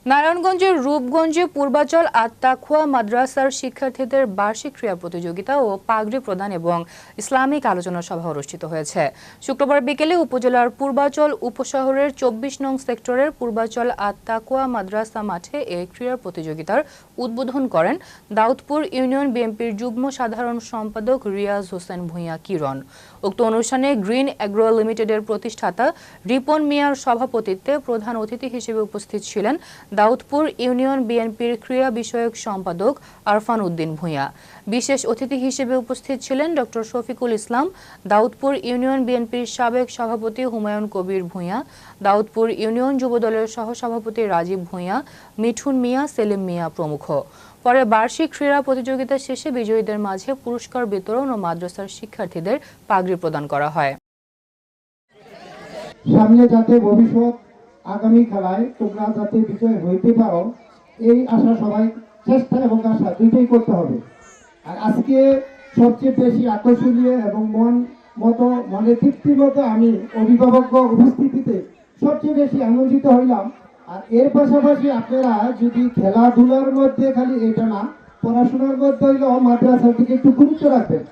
নারায়ণগঞ্জের রূপগঞ্জে পূর্বাচল আত-তাকওয়া মাদ্রাসার শিক্ষার্থীদের বার্ষিক ক্রীড়া প্রতিযোগিতা ও পাগড়ি প্রদান এবং ইসলামিক আলোচনা সভা অনুষ্ঠিত হয়েছে। শুক্রবার বিকেলে উপজেলার পূর্বাচল উপশহরের ২৪ নং সেক্টরের পূর্বাচল আত-তাকওয়া মাদ্রাসা মাঠে এই ক্রীড়া প্রতিযোগিতার উদ্বোধন করেন দাউদপুর ইউনিয়ন বিএনপির যুগ্ম সাধারণ সম্পাদক রিয়াজ হোসেন ভূঁইয়া কিরণ। উক্ত অনুষ্ঠানে গ্রিন অ্যাগ্রো লিমিটেডের প্রতিষ্ঠাতা রিপন মিয়ার সভাপতিত্বে প্রধান অতিথি হিসেবে উপস্থিত ছিলেন দাউদপুর ইউনিয়ন বিএনপির ক্রীড়া বিষয়ক সম্পাদক আরফান উদ্দিন ভূঁইয়া। বিশেষ অতিথি হিসেবে উপস্থিত ছিলেন ডক্টর শফিকুল ইসলাম, দাউদপুর ইউনিয়ন বিএনপির সাবেক সভাপতি হুমায়ুন কবির ভূঁইয়া, দাউদপুর ইউনিয়ন যুবদলের সহসভাপতি রাজীব ভূঁইয়া, মিঠুন মিয়া, সেলিম মিয়া প্রমুখ। পরে বার্ষিক ক্রীড়া প্রতিযোগিতা শেষে বিজয়ীদের মাঝে পুরস্কার বিতরণ ও মাদ্রাসার শিক্ষার্থীদের পাগড়ি প্রদান করা হয়। সামনে যাতে ভবিষ্যৎ আগামী খেলায় তোমরা যাতে বিজয় হইতে পারো, এই আশা সবাই চেষ্টা এবং আশা দুইটাই করতে হবে। আর আজকে সবচেয়ে বেশি আকর্ষণীয় এবং মনে তৃপ্তির মতো আমি অভিভাবক উপস্থিতিতে সবচেয়ে বেশি আনন্দিত হইলাম। আর এর পাশাপাশি আপনারা যদি খেলাধুলার মধ্যে খালি এটা না, পড়াশোনার মধ্যে হইলেও মাদ্রাসার দিকে একটু গুরুত্ব রাখবেন।